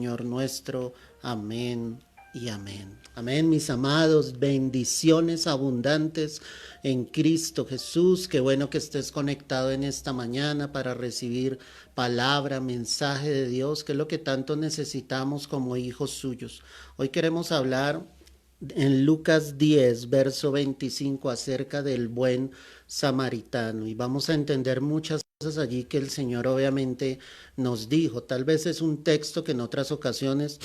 Señor nuestro. Amén y amén. Amén, mis amados, bendiciones abundantes en Cristo Jesús. Qué bueno que estés conectado en esta mañana para recibir palabra, mensaje de Dios, que es lo que tanto necesitamos como hijos suyos. Hoy queremos hablar en Lucas 10, verso 25, acerca del buen samaritano. Y vamos a entender muchas cosas allí que el Señor obviamente nos dijo. Tal vez es un texto que en otras ocasiones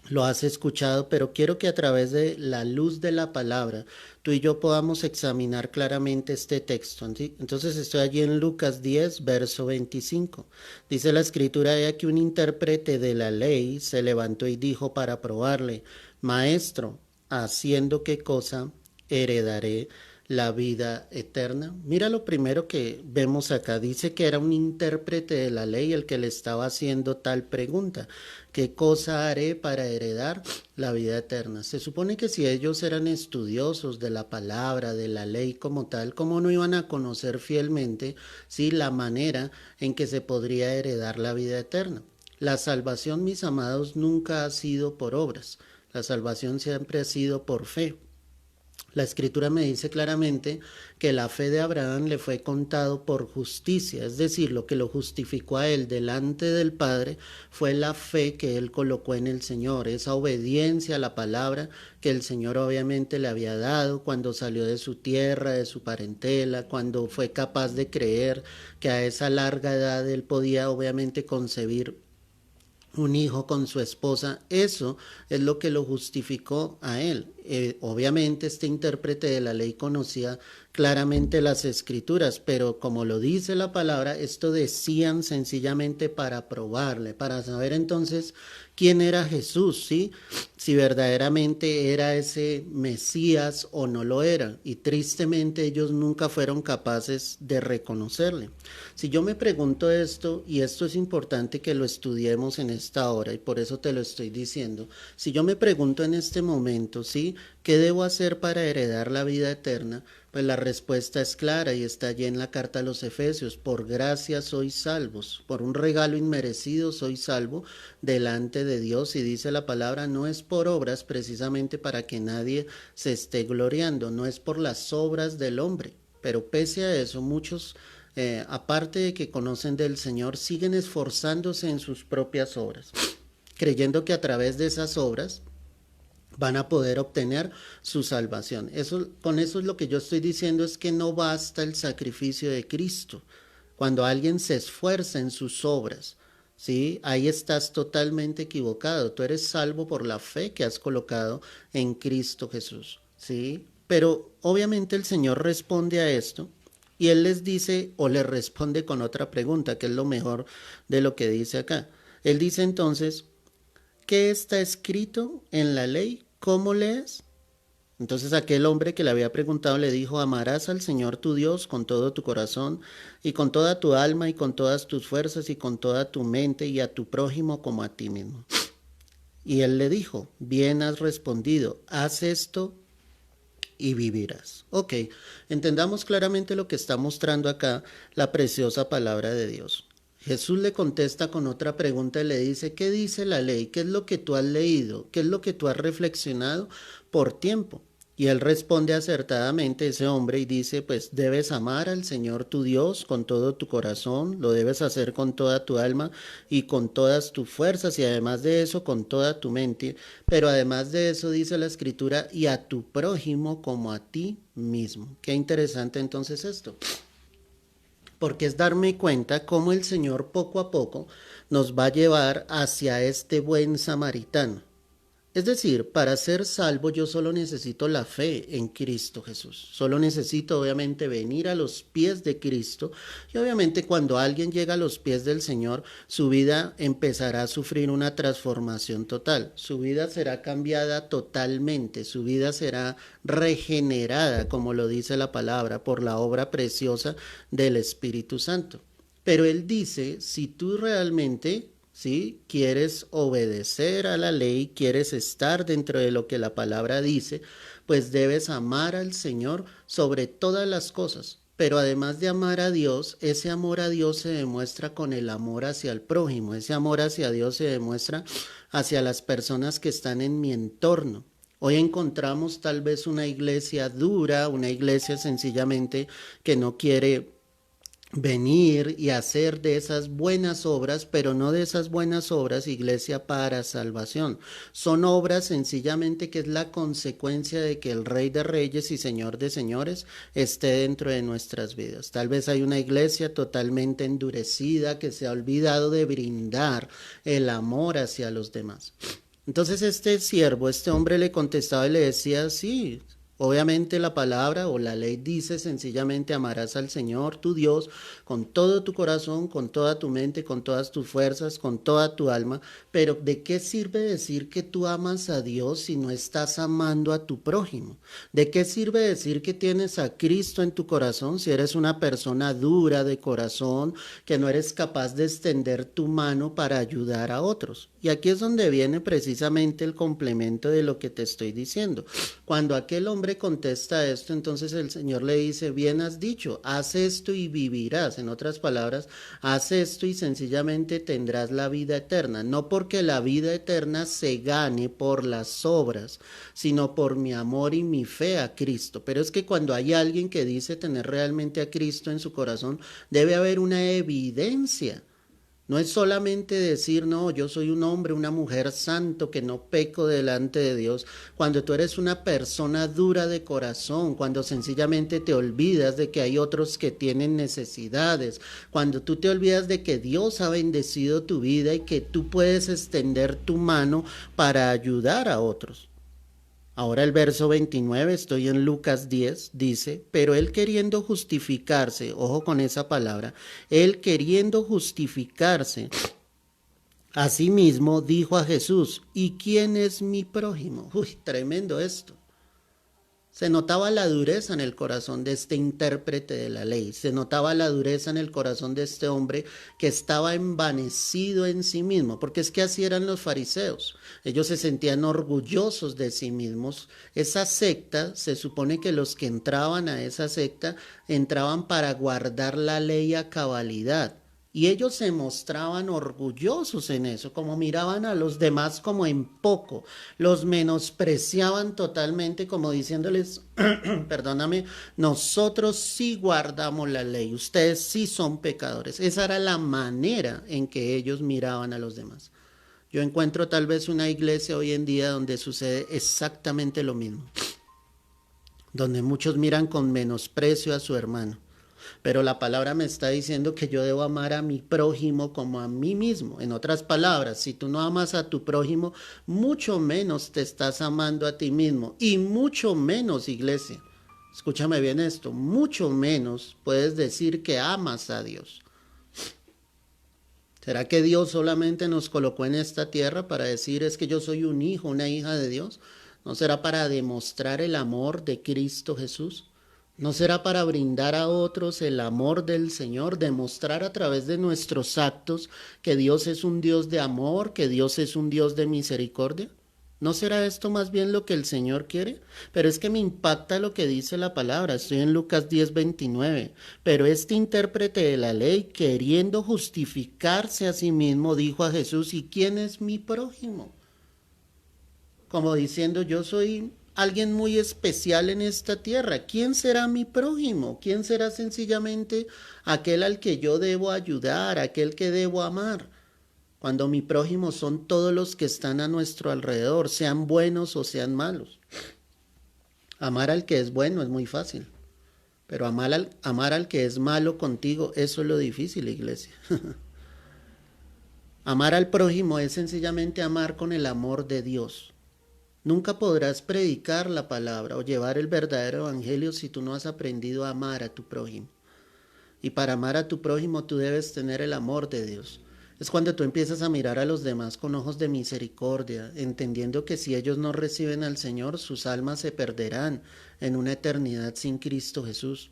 lo has escuchado, pero quiero que a través de la luz de la palabra tú y yo podamos examinar claramente este texto. Entonces estoy allí en Lucas 10, verso 25. Dice la escritura: "He aquí un intérprete de la ley se levantó y dijo para probarle: Maestro, ¿haciendo qué cosa heredaré la vida eterna?". Mira lo primero que vemos acá. Dice que era un intérprete de la ley el que le estaba haciendo tal pregunta: ¿qué cosa haré para heredar la vida eterna? Se supone que si ellos eran estudiosos de la palabra, de la ley como tal, ¿cómo no iban a conocer fielmente, sí, la manera en que se podría heredar la vida eterna? La salvación, mis amados, nunca ha sido por obras. La salvación siempre ha sido por fe. La escritura me dice claramente que la fe de Abraham le fue contado por justicia, es decir, lo que lo justificó a él delante del Padre fue la fe que él colocó en el Señor, esa obediencia a la palabra que el Señor obviamente le había dado cuando salió de su tierra, de su parentela, cuando fue capaz de creer que a esa larga edad él podía obviamente concebir un hijo con su esposa. Eso es lo que lo justificó a él. Obviamente este intérprete de la ley conocía claramente las escrituras, pero como lo dice la palabra, esto decían sencillamente para probarle, para saber entonces quién era Jesús, ¿sí? Si verdaderamente era ese Mesías o no lo era. Y tristemente ellos nunca fueron capaces de reconocerle. Si yo me pregunto esto, y esto es importante que lo estudiemos en esta hora, y por eso te lo estoy diciendo, si yo me pregunto en este momento, ¿sí?, ¿qué debo hacer para heredar la vida eterna? Pues la respuesta es clara y está allí en la carta a los Efesios: por gracia sois salvos, por un regalo inmerecido soy salvo delante de Dios. Y dice la palabra, no es por obras, precisamente para que nadie se esté gloriando, no es por las obras del hombre, pero pese a eso muchos, aparte de que conocen del Señor, siguen esforzándose en sus propias obras, creyendo que a través de esas obras van a poder obtener su salvación. Con eso es lo que yo estoy diciendo, es que no basta el sacrificio de Cristo. Cuando alguien se esfuerza en sus obras, ¿sí?, ahí estás totalmente equivocado. Tú eres salvo por la fe que has colocado en Cristo Jesús, ¿sí? Pero obviamente el Señor responde a esto y Él les dice, o les responde con otra pregunta, que es lo mejor de lo que dice acá. Él dice entonces: ¿qué está escrito en la ley? ¿Cómo lees? Entonces aquel hombre que le había preguntado le dijo: amarás al Señor tu Dios con todo tu corazón y con toda tu alma y con todas tus fuerzas y con toda tu mente, y a tu prójimo como a ti mismo. Y él le dijo: bien has respondido, haz esto y vivirás. Ok, entendamos claramente lo que está mostrando acá la preciosa palabra de Dios. Jesús le contesta con otra pregunta y le dice: ¿qué dice la ley? ¿Qué es lo que tú has leído? ¿Qué es lo que tú has reflexionado por tiempo? Y él responde acertadamente, ese hombre, y dice: pues debes amar al Señor tu Dios con todo tu corazón, lo debes hacer con toda tu alma y con todas tus fuerzas, y además de eso con toda tu mente. Pero además de eso dice la escritura: y a tu prójimo como a ti mismo. Qué interesante entonces esto, porque es darme cuenta cómo el Señor poco a poco nos va a llevar hacia este buen samaritano. Es decir, para ser salvo yo solo necesito la fe en Cristo Jesús. Solo necesito obviamente venir a los pies de Cristo, y obviamente cuando alguien llega a los pies del Señor, su vida empezará a sufrir una transformación total. Su vida será cambiada totalmente, su vida será regenerada, como lo dice la palabra, por la obra preciosa del Espíritu Santo. Pero Él dice, si tú realmente, ¿sí?, quieres obedecer a la ley, quieres estar dentro de lo que la palabra dice, pues debes amar al Señor sobre todas las cosas. pero además de amar a Dios, ese amor a Dios se demuestra con el amor hacia el prójimo. Ese amor hacia Dios se demuestra hacia las personas que están en mi entorno. Hoy encontramos tal vez una iglesia dura, una iglesia sencillamente que no quiere venir y hacer de esas buenas obras, pero no de esas buenas obras, iglesia para salvación. Son obras sencillamente que es la consecuencia de que el Rey de Reyes y Señor de Señores esté dentro de nuestras vidas. Tal vez hay una iglesia totalmente endurecida que se ha olvidado de brindar el amor hacia los demás. Entonces este siervo, este hombre le contestaba y le decía, sí, obviamente la palabra o la ley dice sencillamente amarás al Señor, tu Dios, con todo tu corazón, con toda tu mente, con todas tus fuerzas, con toda tu alma. Pero ¿de qué sirve decir que tú amas a Dios si no estás amando a tu prójimo? ¿De qué sirve decir que tienes a Cristo en tu corazón si eres una persona dura de corazón, que no eres capaz de extender tu mano para ayudar a otros? Y aquí es donde viene precisamente el complemento de lo que te estoy diciendo. Cuando aquel hombre contesta esto, entonces el Señor le dice, bien has dicho, haz esto y vivirás. En otras palabras, haz esto y sencillamente tendrás la vida eterna. No porque la vida eterna se gane por las obras, sino por mi amor y mi fe a Cristo. Pero es que cuando hay alguien que dice tener realmente a Cristo en su corazón, debe haber una evidencia. No es solamente decir, no, yo soy un hombre, una mujer santo, que no peco delante de Dios. Cuando tú eres una persona dura de corazón, cuando sencillamente te olvidas de que hay otros que tienen necesidades, cuando tú te olvidas de que Dios ha bendecido tu vida y que tú puedes extender tu mano para ayudar a otros. Ahora el verso 29, estoy en Lucas 10, dice, pero él queriendo justificarse, ojo con esa palabra, él queriendo justificarse a sí mismo, dijo a Jesús, ¿y quién es mi prójimo? Uy, tremendo esto. Se notaba la dureza en el corazón de este intérprete de la ley, se notaba la dureza en el corazón de este hombre que estaba envanecido en sí mismo, porque es que así eran los fariseos, ellos se sentían orgullosos de sí mismos. Esa secta, se supone que los que entraban a esa secta entraban para guardar la ley a cabalidad. Y ellos se mostraban orgullosos en eso, como miraban a los demás como en poco, los menospreciaban totalmente, como diciéndoles, perdóname, nosotros sí guardamos la ley, ustedes sí son pecadores. Esa era la manera en que ellos miraban a los demás. Yo encuentro tal vez una iglesia hoy en día donde sucede exactamente lo mismo, donde muchos miran con menosprecio a su hermano. Pero la palabra me está diciendo que yo debo amar a mi prójimo como a mí mismo. En otras palabras, si tú no amas a tu prójimo, mucho menos te estás amando a ti mismo. Y mucho menos, iglesia, escúchame bien esto, mucho menos puedes decir que amas a Dios. ¿Será que Dios solamente nos colocó en esta tierra para decir es que yo soy un hijo, una hija de Dios? ¿No será para demostrar el amor de Cristo Jesús? ¿No será para brindar a otros el amor del Señor, demostrar a través de nuestros actos que Dios es un Dios de amor, que Dios es un Dios de misericordia? ¿No será esto más bien lo que el Señor quiere? Pero es que me impacta lo que dice la palabra. Estoy en Lucas 10:29. Pero este intérprete de la ley, queriendo justificarse a sí mismo, dijo a Jesús, ¿y quién es mi prójimo? Como diciendo, yo soy alguien muy especial en esta tierra. ¿Quién será mi prójimo? ¿Quién será sencillamente aquel al que yo debo ayudar, aquel que debo amar? Cuando mi prójimo son todos los que están a nuestro alrededor, sean buenos o sean malos. Amar al que es bueno es muy fácil, pero amar al que es malo contigo, eso es lo difícil, iglesia. Amar al prójimo es sencillamente amar con el amor de Dios. Nunca podrás predicar la palabra o llevar el verdadero evangelio si tú no has aprendido a amar a tu prójimo. Y para amar a tu prójimo tú debes tener el amor de Dios. Es cuando tú empiezas a mirar a los demás con ojos de misericordia, entendiendo que si ellos no reciben al Señor, sus almas se perderán en una eternidad sin Cristo Jesús.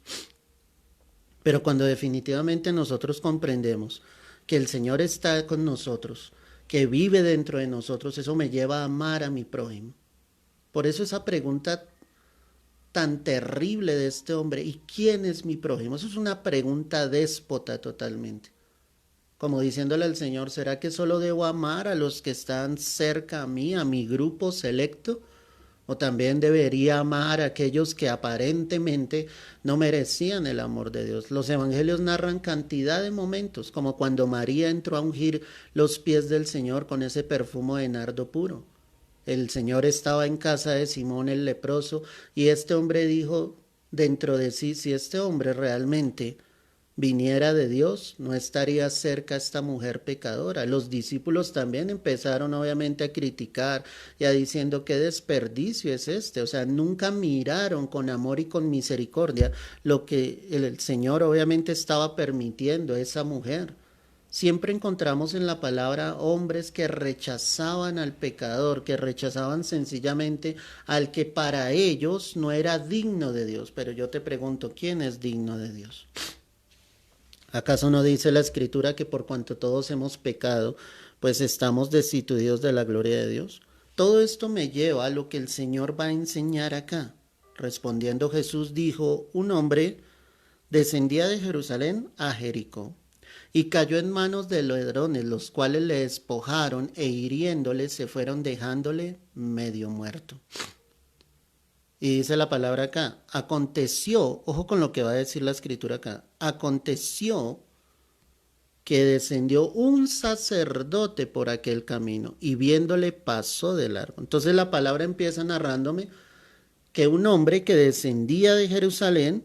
Pero cuando definitivamente nosotros comprendemos que el Señor está con nosotros, que vive dentro de nosotros, eso me lleva a amar a mi prójimo. Por eso esa pregunta tan terrible de este hombre. ¿Y quién es mi prójimo? Eso es una pregunta déspota totalmente. Como diciéndole al Señor, ¿será que solo debo amar a los que están cerca a mí, a mi grupo selecto? ¿O también debería amar a aquellos que aparentemente no merecían el amor de Dios? Los evangelios narran cantidad de momentos, como cuando María entró a ungir los pies del Señor con ese perfume de nardo puro. El Señor estaba en casa de Simón el leproso y este hombre dijo dentro de sí, si este hombre realmente viniera de Dios, no estaría cerca esta mujer pecadora. Los discípulos también empezaron obviamente a criticar, ya diciendo qué desperdicio es este. O sea, nunca miraron con amor y con misericordia lo que el Señor obviamente estaba permitiendo a esa mujer. Siempre encontramos en la palabra hombres que rechazaban al pecador, que rechazaban sencillamente al que para ellos no era digno de Dios. Pero yo te pregunto, ¿quién es digno de Dios? ¿Acaso no dice la Escritura que por cuanto todos hemos pecado, pues estamos destituidos de la gloria de Dios? Todo esto me lleva a lo que el Señor va a enseñar acá. Respondiendo Jesús dijo, un hombre descendía de Jerusalén a Jericó y cayó en manos de ladrones, los cuales le despojaron e hiriéndole se fueron dejándole medio muerto. Y dice la palabra acá, aconteció, ojo con lo que va a decir la escritura acá, aconteció que descendió un sacerdote por aquel camino y viéndole pasó de largo. Entonces la palabra empieza narrándome que un hombre que descendía de Jerusalén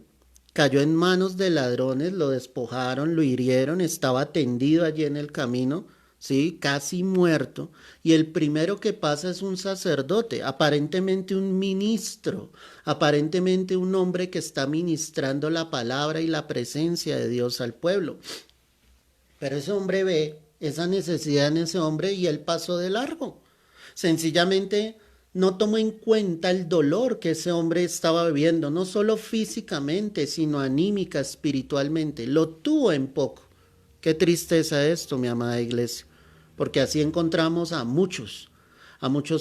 cayó en manos de ladrones, lo despojaron, lo hirieron, estaba tendido allí en el camino, ¿sí? Casi muerto. Y el primero que pasa es un sacerdote, aparentemente un ministro, aparentemente un hombre que está ministrando la palabra y la presencia de Dios al pueblo. Pero ese hombre ve esa necesidad en ese hombre y él pasó de largo. Sencillamente no tomó en cuenta el dolor que ese hombre estaba viviendo, no solo físicamente, sino anímica, espiritualmente. Lo tuvo en poco. Qué tristeza esto, mi amada iglesia, porque así encontramos a muchos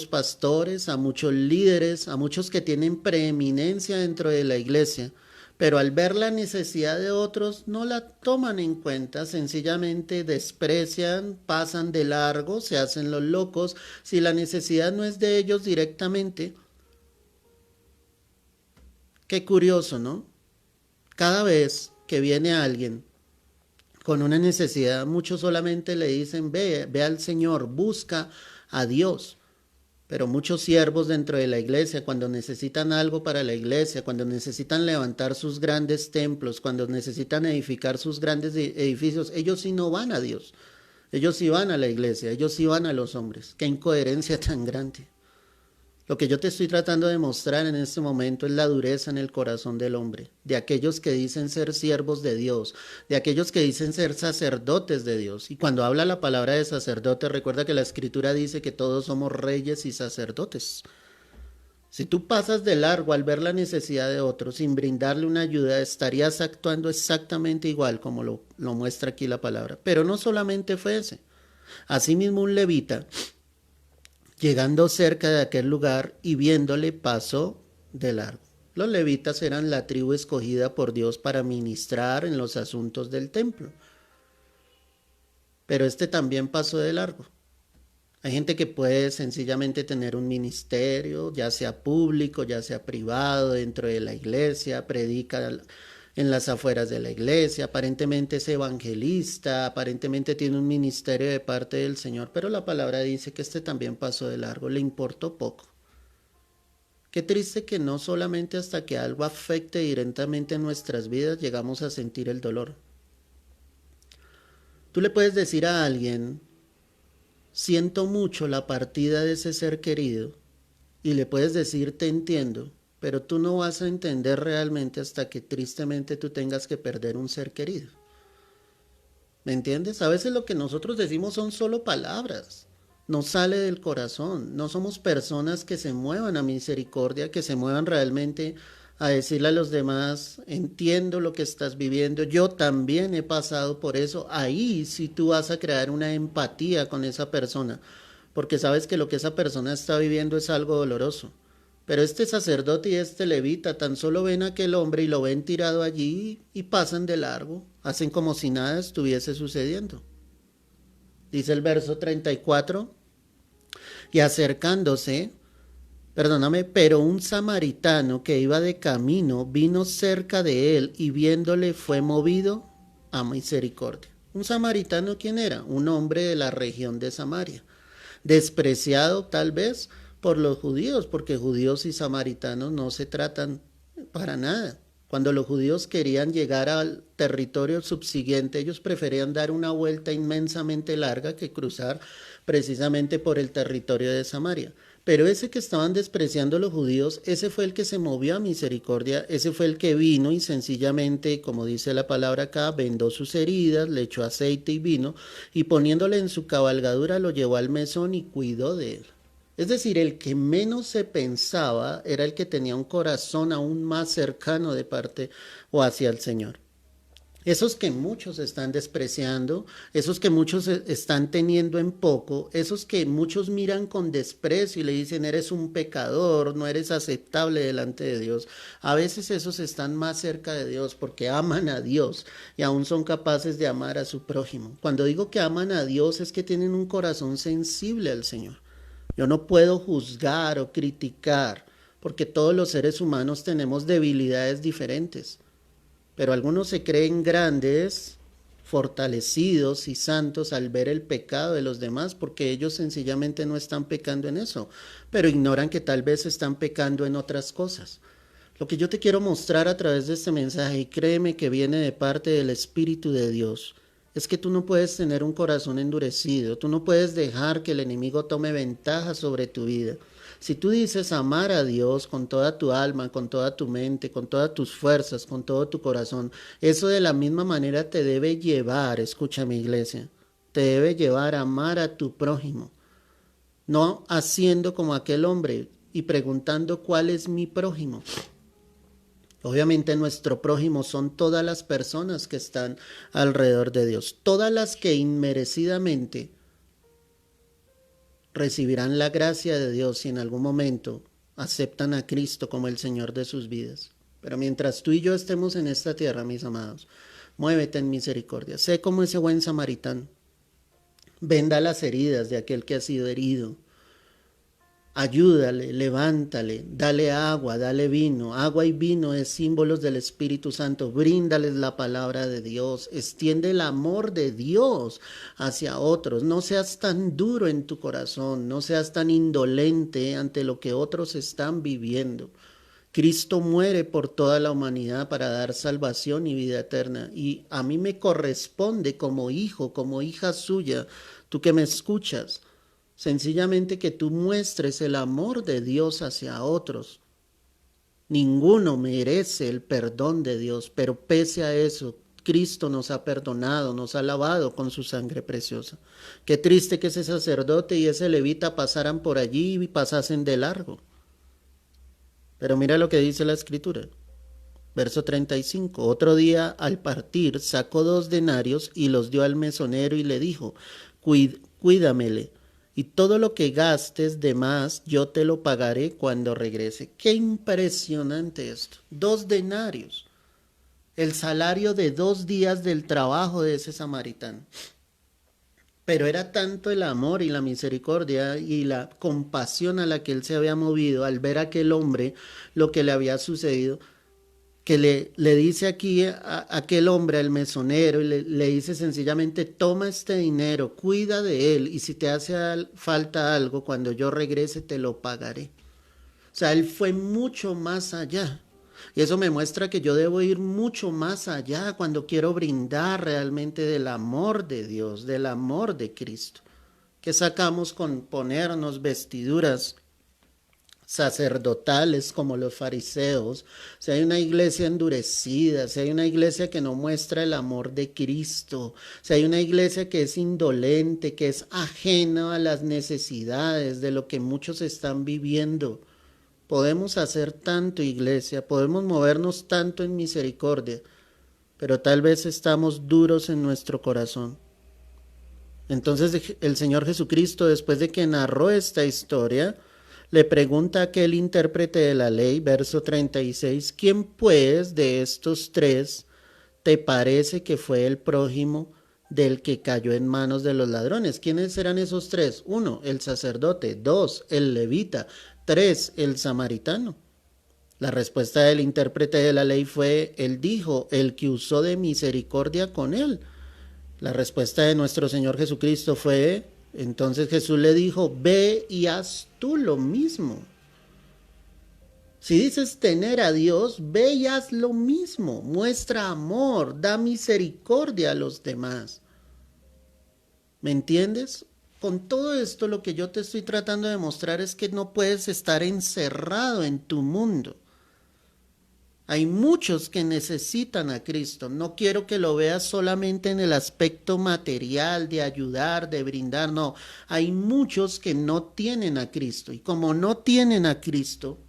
pastores, a muchos líderes, a muchos que tienen preeminencia dentro de la iglesia, pero al ver la necesidad de otros no la toman en cuenta, sencillamente desprecian, pasan de largo, se hacen los locos. Si la necesidad no es de ellos directamente, qué curioso, ¿no? Cada vez que viene alguien con una necesidad, muchos solamente le dicen, ve al Señor, busca a Dios. Pero muchos siervos dentro de la iglesia, cuando necesitan algo para la iglesia, cuando necesitan levantar sus grandes templos, cuando necesitan edificar sus grandes edificios, ellos sí no van a Dios. Ellos sí van a la iglesia, ellos sí van a los hombres. Qué incoherencia tan grande. Lo que yo te estoy tratando de mostrar en este momento es la dureza en el corazón del hombre, de aquellos que dicen ser siervos de Dios, de aquellos que dicen ser sacerdotes de Dios. Y cuando habla la palabra de sacerdote, recuerda que la Escritura dice que todos somos reyes y sacerdotes. Si tú pasas de largo al ver la necesidad de otro sin brindarle una ayuda, estarías actuando exactamente igual como lo muestra aquí la palabra. Pero no solamente fue ese. Asimismo un levita, llegando cerca de aquel lugar y viéndole, pasó de largo. Los levitas eran la tribu escogida por Dios para ministrar en los asuntos del templo. Pero este también pasó de largo. Hay gente que puede sencillamente tener un ministerio, ya sea público, ya sea privado, dentro de la iglesia, predica en las afueras de la iglesia, aparentemente es evangelista, aparentemente tiene un ministerio de parte del Señor, pero la palabra dice que este también pasó de largo, le importó poco. Qué triste que no solamente hasta que algo afecte directamente nuestras vidas llegamos a sentir el dolor. Tú le puedes decir a alguien, siento mucho la partida de ese ser querido, y le puedes decir, te entiendo, pero tú no vas a entender realmente hasta que tristemente tú tengas que perder un ser querido. ¿Me entiendes? A veces lo que nosotros decimos son solo palabras, no sale del corazón, no somos personas que se muevan a misericordia, que se muevan realmente a decirle a los demás, entiendo lo que estás viviendo, yo también he pasado por eso. Ahí sí tú vas a crear una empatía con esa persona, porque sabes que lo que esa persona está viviendo es algo doloroso. Pero este sacerdote y este levita tan solo ven a aquel hombre y lo ven tirado allí y pasan de largo, hacen como si nada estuviese sucediendo. Dice el verso 34, y acercándose, perdóname, pero un samaritano que iba de camino vino cerca de él y viéndole fue movido a misericordia. ¿Un samaritano quién era? Un hombre de la región de Samaria, despreciado tal vez por los judíos, porque judíos y samaritanos no se tratan para nada. Cuando los judíos querían llegar al territorio subsiguiente, ellos preferían dar una vuelta inmensamente larga que cruzar precisamente por el territorio de Samaria. Pero ese que estaban despreciando los judíos, ese fue el que se movió a misericordia, ese fue el que vino y sencillamente, como dice la palabra acá, vendó sus heridas, le echó aceite y vino, y poniéndole en su cabalgadura lo llevó al mesón y cuidó de él. Es decir, el que menos se pensaba era el que tenía un corazón aún más cercano de parte o hacia el Señor. Esos que muchos están despreciando, esos que muchos están teniendo en poco, esos que muchos miran con desprecio y le dicen eres un pecador, no eres aceptable delante de Dios, a veces esos están más cerca de Dios porque aman a Dios y aún son capaces de amar a su prójimo. Cuando digo que aman a Dios es que tienen un corazón sensible al Señor. Yo no puedo juzgar o criticar porque todos los seres humanos tenemos debilidades diferentes. Pero algunos se creen grandes, fortalecidos y santos al ver el pecado de los demás porque ellos sencillamente no están pecando en eso, pero ignoran que tal vez están pecando en otras cosas. Lo que yo te quiero mostrar a través de este mensaje, y créeme que viene de parte del Espíritu de Dios, es que tú no puedes tener un corazón endurecido, tú no puedes dejar que el enemigo tome ventaja sobre tu vida. Si tú dices amar a Dios con toda tu alma, con toda tu mente, con todas tus fuerzas, con todo tu corazón, eso de la misma manera te debe llevar, escucha mi iglesia, te debe llevar a amar a tu prójimo, no haciendo como aquel hombre y preguntando cuál es mi prójimo. Obviamente nuestro prójimo son todas las personas que están alrededor de Dios, todas las que inmerecidamente recibirán la gracia de Dios si en algún momento aceptan a Cristo como el Señor de sus vidas. Pero mientras tú y yo estemos en esta tierra, mis amados, muévete en misericordia. Sé como ese buen samaritano. Venda las heridas de aquel que ha sido herido. Ayúdale, levántale, dale agua, dale vino. Agua y vino es símbolos del Espíritu Santo. Bríndales la palabra de Dios. Extiende el amor de Dios hacia otros. No seas tan duro en tu corazón. No seas tan indolente ante lo que otros están viviendo. Cristo muere por toda la humanidad para dar salvación y vida eterna. Y a mí me corresponde como hijo, como hija suya, tú que me escuchas, sencillamente que tú muestres el amor de Dios hacia otros. Ninguno merece el perdón de Dios, pero pese a eso, Cristo nos ha perdonado, nos ha lavado con su sangre preciosa. Qué triste que ese sacerdote y ese levita pasaran por allí y pasasen de largo. Pero mira lo que dice la Escritura. Verso 35. Otro día, al partir, sacó 2 denarios y los dio al mesonero y le dijo, cuídamele. Y todo lo que gastes de más, yo te lo pagaré cuando regrese. Qué impresionante esto. 2 denarios. El salario de 2 días del trabajo de ese samaritano. Pero era tanto el amor y la misericordia y la compasión a la que él se había movido al ver a aquel hombre lo que le había sucedido, que le dice aquí a aquel hombre, al mesonero, y le dice sencillamente, toma este dinero, cuida de él, y si te hace falta algo, cuando yo regrese te lo pagaré. O sea, él fue mucho más allá. Y eso me muestra que yo debo ir mucho más allá cuando quiero brindar realmente del amor de Dios, del amor de Cristo. ¿Qué sacamos con ponernos vestiduras sacerdotales como los fariseos? Si hay una iglesia endurecida, si hay una iglesia que no muestra el amor de Cristo, si hay una iglesia que es indolente, que es ajena a las necesidades de lo que muchos están viviendo. Podemos hacer tanto, iglesia, podemos movernos tanto en misericordia, pero tal vez estamos duros en nuestro corazón. Entonces el Señor Jesucristo, después de que narró esta historia, Le pregunta aquel intérprete de la ley, verso 36, ¿quién pues de estos tres te parece que fue el prójimo del que cayó en manos de los ladrones? ¿Quiénes eran esos tres? 1, el sacerdote. 2, el levita. 3, el samaritano. La respuesta del intérprete de la ley fue, él dijo, el que usó de misericordia con él. La respuesta de nuestro Señor Jesucristo fue, entonces Jesús le dijo, ve y haz tú lo mismo. Si dices tener a Dios, ve y haz lo mismo. Muestra amor, da misericordia a los demás. ¿Me entiendes? Con todo esto lo que yo te estoy tratando de mostrar es que no puedes estar encerrado en tu mundo. Hay muchos que necesitan a Cristo. No quiero que lo veas solamente en el aspecto material, de ayudar, de brindar. No, hay muchos que no tienen a Cristo. Y como no tienen a Cristo,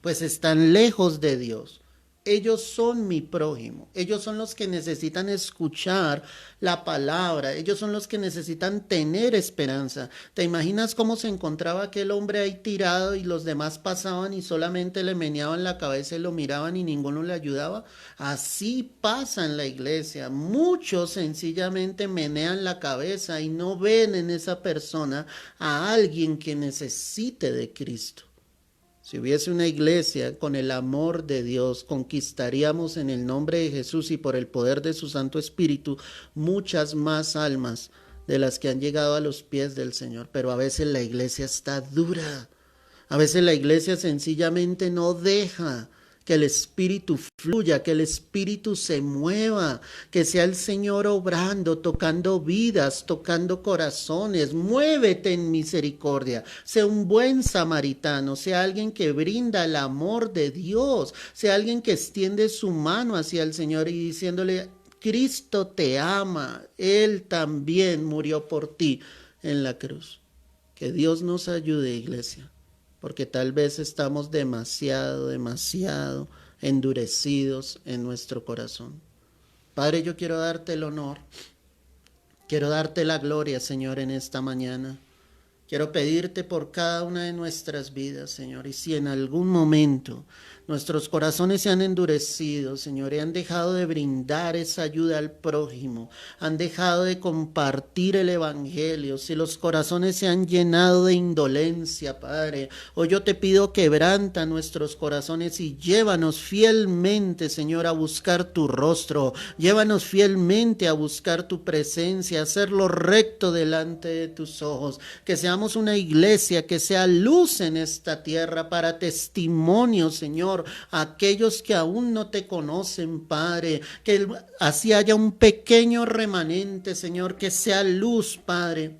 pues están lejos de Dios. Ellos son mi prójimo. Ellos son los que necesitan escuchar la palabra. Ellos son los que necesitan tener esperanza. ¿Te imaginas cómo se encontraba aquel hombre ahí tirado y los demás pasaban y solamente le meneaban la cabeza y lo miraban y ninguno le ayudaba? Así pasa en la iglesia. Muchos sencillamente menean la cabeza y no ven en esa persona a alguien que necesite de Cristo. Si hubiese una iglesia con el amor de Dios, conquistaríamos en el nombre de Jesús y por el poder de su Santo Espíritu muchas más almas de las que han llegado a los pies del Señor. Pero a veces la iglesia está dura. A veces la iglesia sencillamente no deja que el Espíritu fluya, que el Espíritu se mueva, que sea el Señor obrando, tocando vidas, tocando corazones. Muévete en misericordia, sea un buen samaritano, sea alguien que brinda el amor de Dios, sea alguien que extiende su mano hacia el Señor y diciéndole, Cristo te ama, Él también murió por ti en la cruz. Que Dios nos ayude, iglesia, porque tal vez estamos demasiado endurecidos en nuestro corazón. Padre, yo quiero darte el honor, quiero darte la gloria, Señor, en esta mañana. Quiero pedirte por cada una de nuestras vidas, Señor, y si en algún momento nuestros corazones se han endurecido, Señor, y han dejado de brindar esa ayuda al prójimo, han dejado de compartir el evangelio, si los corazones se han llenado de indolencia, Padre, hoy yo te pido quebranta nuestros corazones y llévanos fielmente, Señor, a buscar tu rostro, llévanos fielmente a buscar tu presencia, a hacerlo recto delante de tus ojos, que seamos una iglesia que sea luz en esta tierra para testimonio, Señor, a aquellos que aún no te conocen, Padre, que así haya un pequeño remanente, Señor, que sea luz, Padre.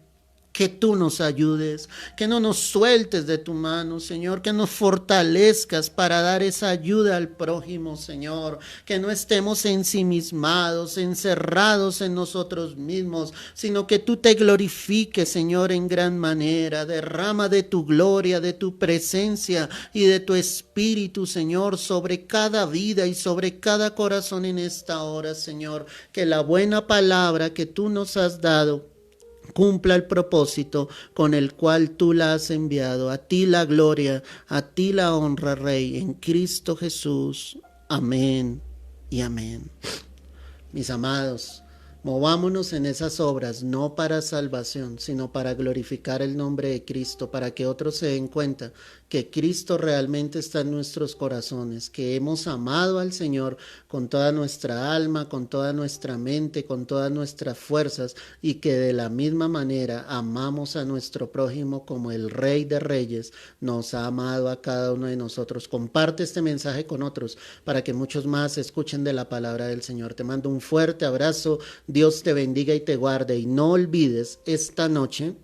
Que tú nos ayudes, que no nos sueltes de tu mano, Señor, que nos fortalezcas para dar esa ayuda al prójimo, Señor, que no estemos ensimismados, encerrados en nosotros mismos, sino que tú te glorifiques, Señor, en gran manera. Derrama de tu gloria, de tu presencia y de tu espíritu, Señor, sobre cada vida y sobre cada corazón en esta hora, Señor, que la buena palabra que tú nos has dado cumpla el propósito con el cual tú la has enviado. A ti la gloria, a ti la honra, Rey, en Cristo Jesús. Amén y amén. Mis amados, movámonos en esas obras, no para salvación, sino para glorificar el nombre de Cristo, para que otros se den cuenta que Cristo realmente está en nuestros corazones, que hemos amado al Señor con toda nuestra alma, con toda nuestra mente, con todas nuestras fuerzas, y que de la misma manera amamos a nuestro prójimo como el Rey de Reyes nos ha amado a cada uno de nosotros. Comparte este mensaje con otros para que muchos más escuchen de la palabra del Señor. Te mando un fuerte abrazo, Dios te bendiga y te guarde, y no olvides esta noche,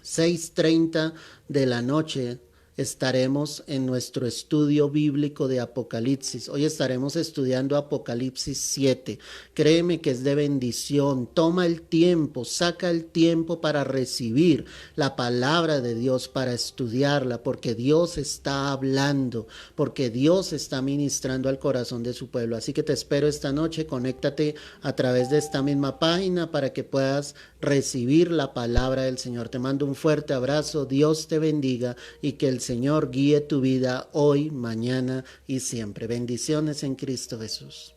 6:30 de la noche, estaremos en nuestro estudio bíblico de Apocalipsis. Hoy estaremos estudiando Apocalipsis 7. Créeme que es de bendición. Toma el tiempo, saca el tiempo para recibir la palabra de Dios, para estudiarla, porque Dios está hablando, porque Dios está ministrando al corazón de su pueblo. Así que te espero esta noche. Conéctate a través de esta misma página para que puedas recibir la palabra del Señor. Te mando un fuerte abrazo. Dios te bendiga y que el Señor guíe tu vida hoy, mañana y siempre. Bendiciones en Cristo Jesús.